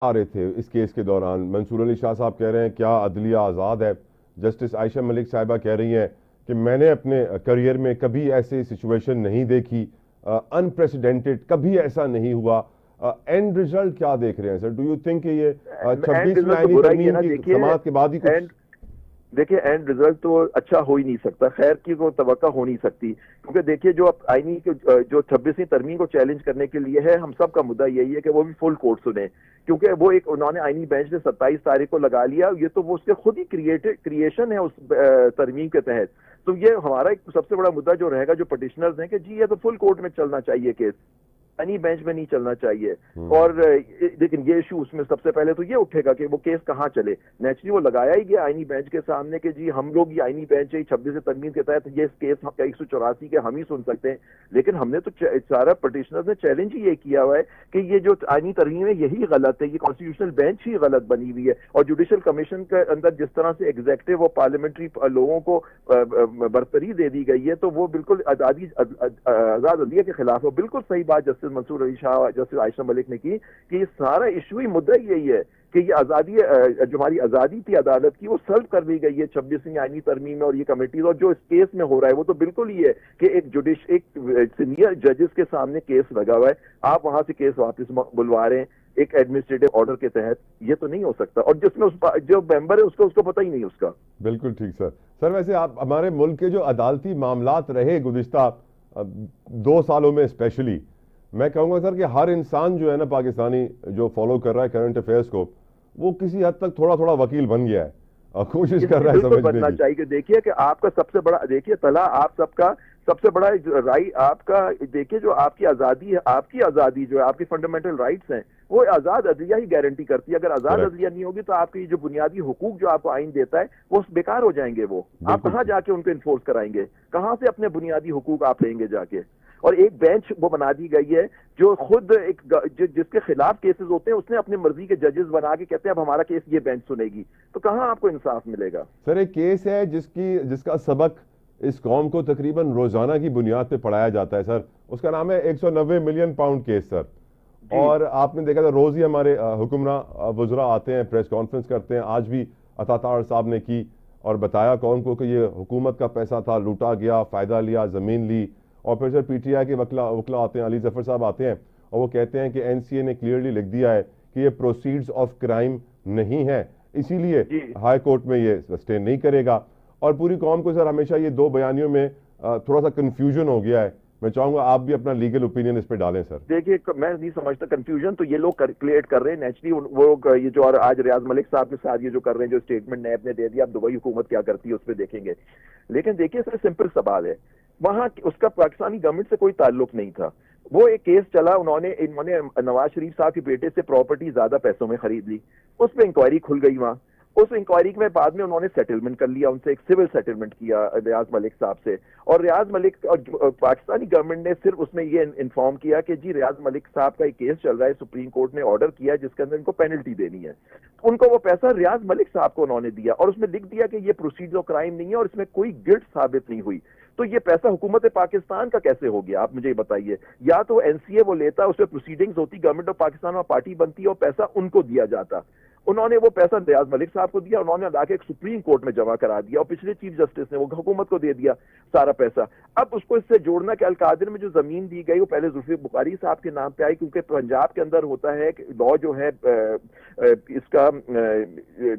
آ رہے تھے اس کیس کے دوران، منصور علی شاہ صاحب کہہ رہے ہیں کیا عدلیہ آزاد ہے، جسٹس عائشہ ملک صاحبہ کہہ رہی ہیں کہ میں نے اپنے کریئر میں کبھی ایسی سچویشن نہیں دیکھی، انپریسیڈنٹڈ، کبھی ایسا نہیں ہوا۔ اینڈ ریزلٹ کیا دیکھ رہے ہیں سر؟ ڈو یو تھنک کہ یہ اینڈ 26ویں رزلٹ تو آئینی برا ہی ہے ترمیم نا. کی دیکھیے سماعت کے بعد ہی کچھ؟ اینڈ دیکھیے اینڈ رزلٹ تو اچھا ہو ہی نہیں سکتا، خیر کی کوئی توقع ہو نہیں سکتی، کیونکہ دیکھیے جو آئینی جو 26ویں ترمیم کو چیلنج کرنے کے لیے ہے، ہم سب کا مدعا یہی ہے کہ وہ بھی فل کورٹ سنیں، کیونکہ وہ ایک انہوں نے آئینی بینچ نے 27 تاریخ کو لگا لیا، یہ تو وہ اس کے خود ہی کریشن ہے اس ترمیم کے تحت. تو یہ ہمارا ایک سب سے بڑا مدعا جو رہے گا جو پٹیشنرز ہیں کہ جی یہ تو فل کورٹ میں چلنا چاہیے کیس، آئینی بینچ میں نہیں چلنا چاہیے. اور لیکن یہ ایشو اس میں سب سے پہلے تو یہ اٹھے گا کہ وہ کیس کہاں چلے. نیچرلی وہ لگایا ہی گیا آئینی بینچ کے سامنے کہ جی ہم لوگ یہ آئینی بینچ ہے 26 ترمیم کے تحت یہ کیس 184 کے ہم ہی سن سکتے ہیں، لیکن ہم نے تو سارا پٹیشنرز نے چیلنج ہی یہ کیا ہوا ہے کہ یہ جو آئینی ترمیم ہے یہی غلط ہے، یہ کانسٹیٹیوشنل بینچ ہی غلط بنی ہوئی ہے. اور جوڈیشل کمیشن کے اندر جس طرح سے ایگزیکٹو اور پارلیمنٹری لوگوں کو برتری دے دی گئی ہے تو وہ بالکل آزاد عدلیہ کے خلاف ہے. بالکل صحیح بات جسٹس منصور علی شاہ جسٹس عائشہ ملک نے کی کہ یہ سارا ایشو ہی مدعا یہی ہے کہ یہ آزادی جو ہماری آزادی تھی عدالت کی وہ سلب کر دی گئی ہے 26ویں آئینی ترمیم میں. اور یہ کمیٹیز اور جو اس کیس میں ہو رہا ہے وہ تو بالکل ہی ہے کہ ایک سینئر ججز کے سامنے کیس لگا ہوا ہے، آپ وہاں سے کیس واپس بلوا رہے ہیں ایک ایڈمنسٹریٹو آرڈر کے تحت. یہ تو نہیں ہو سکتا، اور جس میں جو ممبر ہے اس کو پتہ ہی نہیں اس کا. بالکل ٹھیک سر. سر ویسے آپ ہمارے ملک کے جو عدالتی معاملات رہے گزشتہ 2 سالوں میں اسپیشلی، میں کہوں گا سر کہ ہر انسان جو ہے نا پاکستانی جو فالو کر رہا ہے کرنٹ افیئرس کو، وہ کسی حد تک تھوڑا تھوڑا وکیل بن گیا ہے اور کوشش کر رہا ہے بالکل سمجھنے بننا کی. چاہیے کہ دیکھیے کہ آپ کا سب سے بڑا دیکھیے طلع آپ سب کا سب سے بڑا رائی آپ کا دیکھیے جو آپ کی آزادی ہے، آپ کی آزادی جو ہے آپ کی فنڈامنٹل رائٹس ہیں وہ آزاد عدلیہ ہی گارنٹی کرتی ہے. اگر آزاد عدلیہ نہیں ہوگی تو آپ کی جو بنیادی حقوق جو آپ کو آئین دیتا ہے وہ بیکار ہو جائیں گے. وہ آپ کہاں جا کے ان کو انفورس کرائیں گے؟ کہاں سے اپنے بنیادی حقوق آپ لیں گے جا کے؟ اور ایک بینچ وہ بنا دی گئی ہے جو خود ایک جس کے خلاف کیسز ہوتے ہیں اس نے اپنی مرضی کے ججز بنا کے کہتے ہیں اب ہمارا کیس یہ بینچ سنے گی. تو کہاں آپ کو انصاف ملے گا؟ سر ایک کیس ہے جس کا سبق اس قوم کو تقریباً روزانہ کی بنیاد پہ پڑھایا جاتا ہے سر، اس کا نام ہے 190 ملین پاؤنڈ کیس سر. اور آپ نے دیکھا تھا روز ہی ہمارے حکمراں وزراء آتے ہیں، پریس کانفرنس کرتے ہیں. آج بھی عطا طاہر صاحب نے کی اور بتایا قوم کو کہ یہ حکومت کا پیسہ تھا، لوٹا گیا، فائدہ لیا، زمین لی. اور پھر سر پی ٹی آئی کے وکلا آتے ہیں، علی ظفر صاحب آتے ہیں اور وہ کہتے ہیں کہ این سی اے نے کلیئرلی لکھ دیا ہے کہ یہ پروسیڈز آف کرائم نہیں ہے، اسی لیے ہائی کورٹ میں یہ سسٹین نہیں کرے گا. اور پوری قوم کو سر ہمیشہ یہ 2 بیانیوں میں تھوڑا سا کنفیوژن ہو گیا ہے. میں چاہوں گا آپ بھی اپنا لیگل اوپینین اس پہ ڈالیں سر. دیکھیے میں نہیں سمجھتا کنفیوژن تو یہ لوگ کریٹ کر رہے ہیں نیچرلی. وہ یہ جو آج ریاض ملک صاحب کے ساتھ یہ جو کر رہے ہیں جو اسٹیٹمنٹ نیب نے دے دیا اب دبئی حکومت کیا کرتی ہے اس پہ دیکھیں گے. لیکن دیکھیے سر سمپل سوال ہے، وہاں اس کا پاکستانی گورنمنٹ سے کوئی تعلق نہیں تھا. وہ ایک کیس چلا، انہوں نے نواز شریف صاحب کے بیٹے سے پراپرٹی زیادہ پیسوں میں خرید لی، اس پہ انکوائری کھل گئی. وہاں اس انکوائری میں بعد میں انہوں نے سیٹلمنٹ کر لیا، ان سے ایک سول سیٹلمنٹ کیا ریاض ملک صاحب سے. اور ریاض ملک اور پاکستانی گورنمنٹ نے صرف اس میں یہ انفارم کیا کہ جی ریاض ملک صاحب کا ایک کیس چل رہا ہے، سپریم کورٹ نے آرڈر کیا جس کے اندر ان کو پینلٹی دینی ہے. ان کو وہ پیسہ ریاض ملک صاحب کو انہوں نے دیا اور اس میں لکھ دیا کہ یہ پروسیڈر آف کرائم نہیں ہے اور اس میں کوئی گلٹ ثابت نہیں ہوئی. تو یہ پیسہ حکومت پاکستان کا کیسے ہو گیا؟ آپ مجھے یہ بتائیے. یا تو این سی اے وہ لیتا، اس میں پروسیڈنگز ہوتی، گورنمنٹ آف پاکستان اور پارٹی بنتی ہے اور پیسہ ان کو دیا جاتا. انہوں نے وہ پیسہ ریاض ملک صاحب کو دیا، انہوں نے لا کے ایک سپریم کورٹ میں جمع کرا دیا اور پچھلے چیف جسٹس نے وہ حکومت کو دے دیا سارا پیسہ. اب اس کو اس سے جوڑنا کہ القادر میں جو زمین دی گئی وہ پہلے ذوالفقار بخاری صاحب کے نام پہ آئی، کیونکہ پنجاب کے اندر ہوتا ہے کہ لا جو ہے اس کا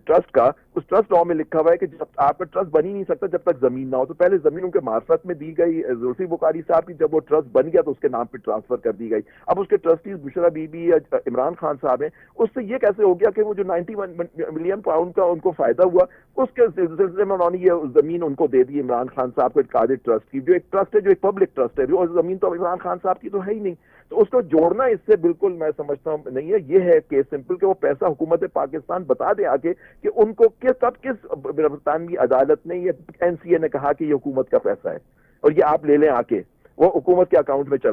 ٹرسٹ کا، اس ٹرسٹ لا میں لکھا ہوا ہے کہ جب آپ کا ٹرسٹ بن ہی نہیں سکتا جب تک زمین نہ ہو. تو پہلے زمین ان کے معرفت میں دی گئی ذوالفقار بخاری صاحب کی، جب وہ ٹرسٹ بن گیا تو اس کے نام پہ ٹرانسفر کر دی گئی. اب اس کے trustees Bushra be be Imran Khan صاحب ہیں. اس سے یہ کیسے ہو گیا کہ وہ جو 91 ملین پاؤنڈ کا ان کو فائدہ ہوا اس کے سلسلے میں انہوں نے یہ زمین ان کو دے دی عمران خان صاحب کو قادر ٹرسٹ کی، جو ایک ٹرسٹ ہے جو ایک پبلک ٹرسٹ ہے، اور زمین تو عمران خان صاحب کی تو ہے ہی نہیں. تو اس کو جوڑنا اس سے بالکل میں سمجھتا ہوں نہیں ہے. یہ ہے کہ سمپل کہ وہ پیسہ حکومت پاکستان بتا دے آگے کہ ان کو کس برطانوی عدالت نے یہ این سی اے نے کہا کہ یہ حکومت کا پیسہ ہے اور یہ آپ لے لیں آ کے، وہ حکومت کے اکاؤنٹ میں چلا